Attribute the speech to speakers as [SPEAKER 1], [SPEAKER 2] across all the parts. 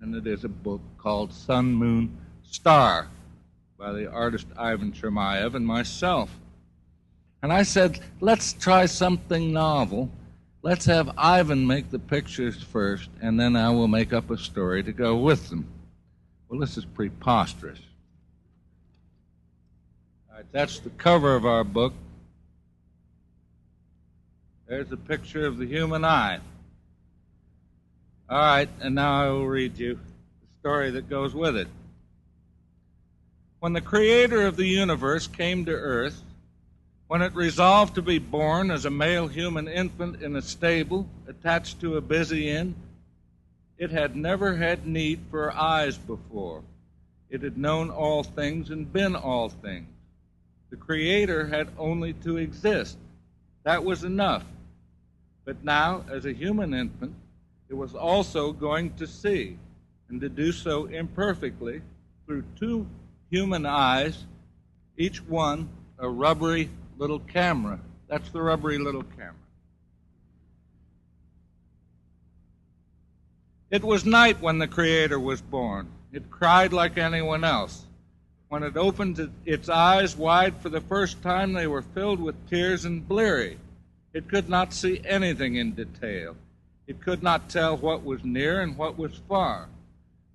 [SPEAKER 1] and it is a book called Sun, Moon, Star by the artist Ivan Chermayeff and myself. And I said, let's try something novel. Let's have Ivan make the pictures first, and then I will make up a story to go with them. Well, this is preposterous. All right, that's the cover of our book. There's a picture of the human eye. All right, and now I will read you the story that goes with it. When the creator of the universe came to earth, when it resolved to be born as a male human infant in a stable attached to a busy inn, it had never had need for eyes before. It had known all things and been all things. The creator had only to exist. That was enough. But now, as a human infant, it was also going to see, and to do so imperfectly, through two human eyes, each one a rubbery little camera. That's the rubbery little camera. It was night when the Creator was born. It cried like anyone else. When it opened its eyes wide for the first time, they were filled with tears and bleary. It could not see anything in detail. It could not tell what was near and what was far.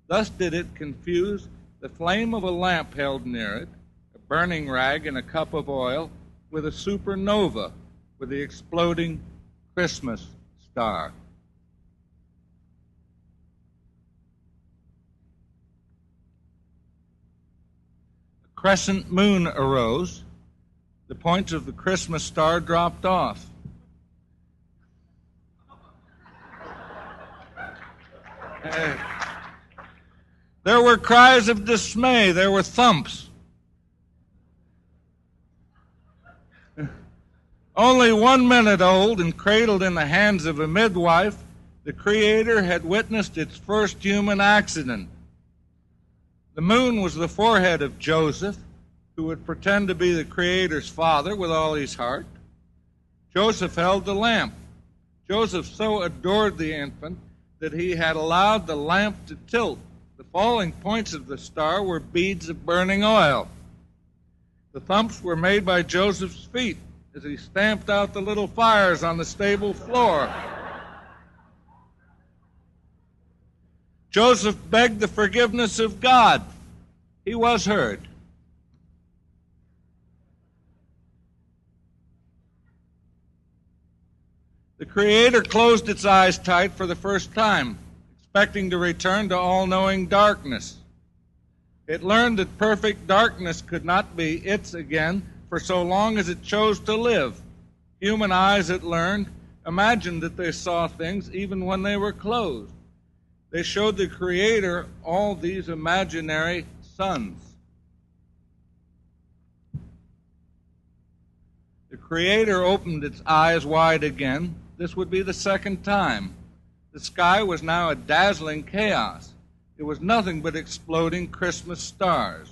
[SPEAKER 1] Thus did it confuse the flame of a lamp held near it, a burning rag and a cup of oil, with a supernova, with the exploding Christmas star. A crescent moon arose. The points of the Christmas star dropped off. There were cries of dismay. There were thumps. Only 1 minute old and cradled in the hands of a midwife, the Creator had witnessed its first human accident. The moon was the forehead of Joseph, who would pretend to be the Creator's father with all his heart. Joseph held the lamp. Joseph so adored the infant that he had allowed the lamp to tilt. The falling points of the star were beads of burning oil. The thumps were made by Joseph's feet as he stamped out the little fires on the stable floor. Joseph begged the forgiveness of God. He was heard. The Creator closed its eyes tight for the first time, expecting to return to all-knowing darkness. It learned that perfect darkness could not be its again for so long as it chose to live. Human eyes, it learned, imagined that they saw things even when they were closed. They showed the Creator all these imaginary suns. The Creator opened its eyes wide again. This would be the second time. The sky was now a dazzling chaos. It was nothing but exploding Christmas stars.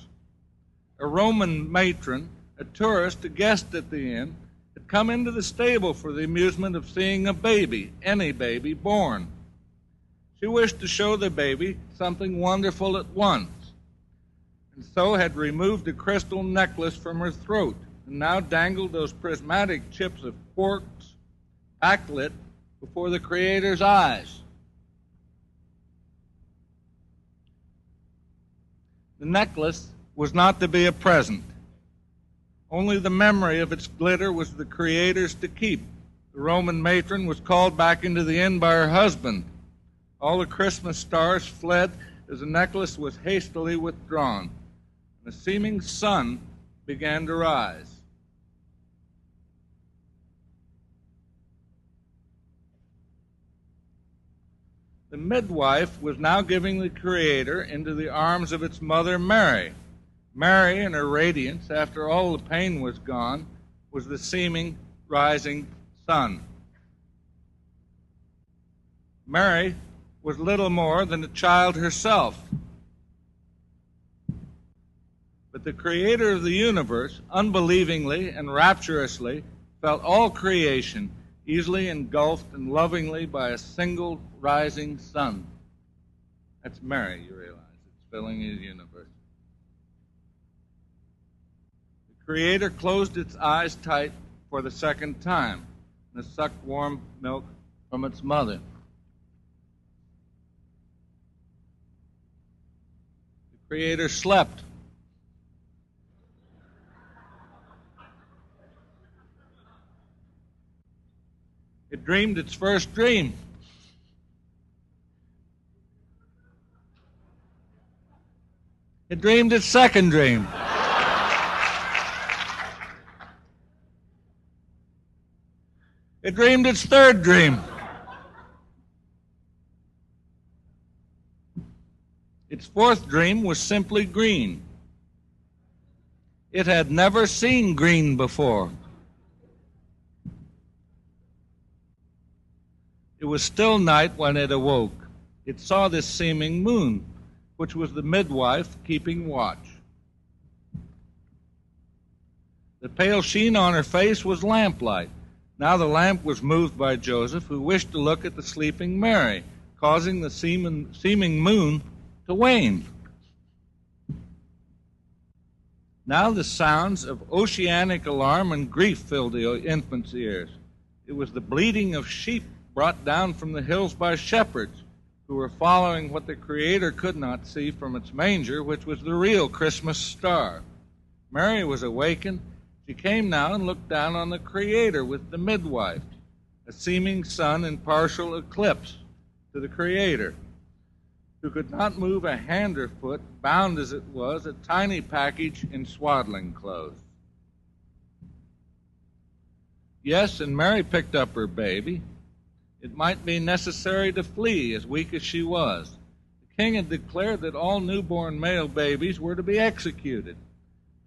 [SPEAKER 1] A Roman matron, a tourist, a guest at the inn, had come into the stable for the amusement of seeing a baby, any baby, born. She wished to show the baby something wonderful at once, and so had removed a crystal necklace from her throat, and now dangled those prismatic chips of quartz, backlit, before the Creator's eyes. The necklace was not to be a present. Only the memory of its glitter was the Creator's to keep. The Roman matron was called back into the inn by her husband. All the Christmas stars fled as the necklace was hastily withdrawn, and a seeming sun began to rise. The midwife was now giving the Creator into the arms of its mother Mary. Mary, in her radiance, after all the pain was gone, was the seeming rising sun. Mary was little more than a child herself. But the Creator of the universe, unbelievingly and rapturously, felt all creation easily engulfed and lovingly by a single rising sun. That's Mary, you realize. It's filling his universe. The Creator closed its eyes tight for the second time and sucked warm milk from its mother. The Creator slept. It dreamed its first dream. It dreamed its second dream. It dreamed its third dream. Its fourth dream was simply green. It had never seen green before. It was still night when it awoke. It saw this seeming moon, which was the midwife keeping watch. The pale sheen on her face was lamplight. Now the lamp was moved by Joseph, who wished to look at the sleeping Mary, causing the seeming moon to wane. Now the sounds of oceanic alarm and grief filled the infant's ears. It was the bleating of sheep brought down from the hills by shepherds, who were following what the Creator could not see from its manger, which was the real Christmas star. Mary was awakened. She came now and looked down on the Creator with the midwife, a seeming sun in partial eclipse to the Creator, who could not move a hand or foot, bound as it was, a tiny package in swaddling clothes. Yes, and Mary picked up her baby. It might be necessary to flee, as weak as she was. The king had declared that all newborn male babies were to be executed.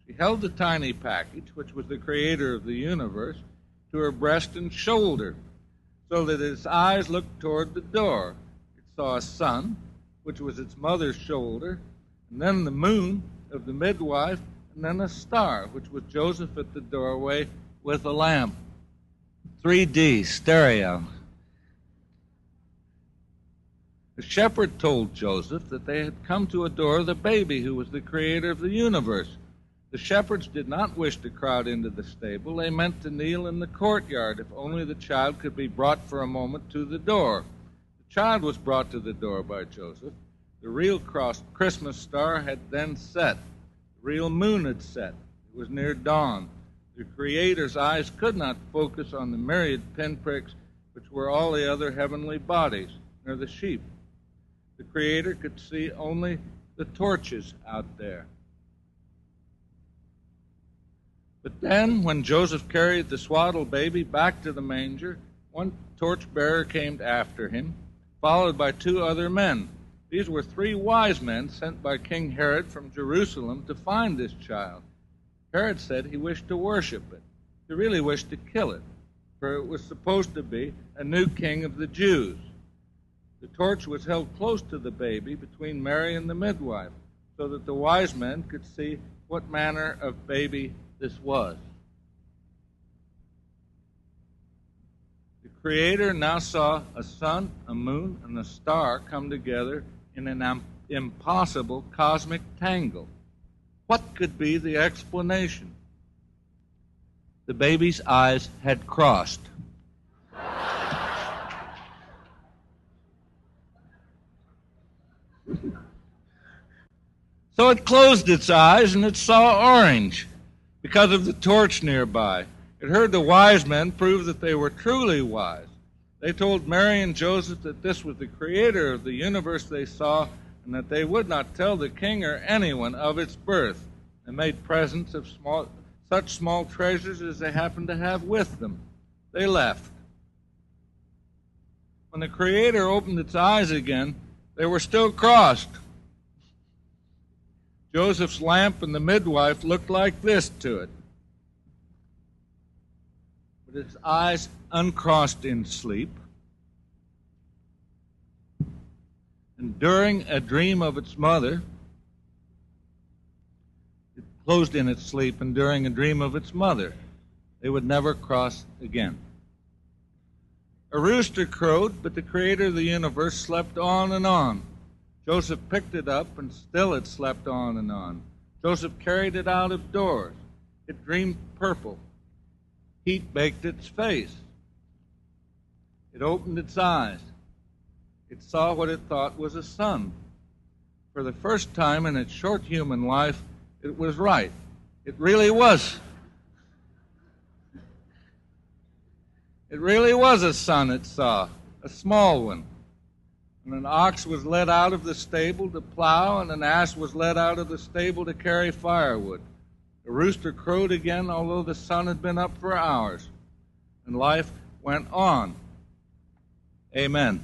[SPEAKER 1] She held the tiny package, which was the Creator of the universe, to her breast and shoulder, so that its eyes looked toward the door. It saw a sun, which was its mother's shoulder, and then the moon of the midwife, and then a star, which was Joseph at the doorway with a lamp. 3D, stereo. The shepherd told Joseph that they had come to adore the baby who was the Creator of the universe. The shepherds did not wish to crowd into the stable. They meant to kneel in the courtyard if only the child could be brought for a moment to the door. The child was brought to the door by Joseph. The real Christmas star had then set. The real moon had set. It was near dawn. The Creator's eyes could not focus on the myriad pinpricks which were all the other heavenly bodies, nor the sheep. The Creator could see only the torches out there. But then, when Joseph carried the swaddled baby back to the manger, one torchbearer came after him, followed by two other men. These were 3 wise men sent by King Herod from Jerusalem to find this child. Herod said he wished to worship it. He really wished to kill it, for it was supposed to be a new king of the Jews. The torch was held close to the baby between Mary and the midwife, so that the wise men could see what manner of baby this was. The Creator now saw a sun, a moon, and a star come together in an impossible cosmic tangle. What could be the explanation? The baby's eyes had crossed. So it closed its eyes and it saw orange because of the torch nearby. It heard the wise men prove that they were truly wise. They told Mary and Joseph that this was the Creator of the universe they saw, and that they would not tell the king or anyone of its birth. They made presents of such small treasures as they happened to have with them. They left. When the Creator opened its eyes again, they were still crossed. Joseph's lamp and the midwife looked like this to it. But its eyes uncrossed in sleep. And during a dream of its mother, it closed in its sleep, and during a dream of its mother, they would never cross again. A rooster crowed, but the Creator of the universe slept on and on. Joseph picked it up, and still it slept on and on. Joseph carried it out of doors. It dreamed purple. Heat baked its face. It opened its eyes. It saw what it thought was a sun. For the first time in its short human life, it was right. It really was. It really was a sun it saw, a small one. And an ox was led out of the stable to plow, and an ass was led out of the stable to carry firewood. The rooster crowed again, although the sun had been up for hours. And life went on. Amen.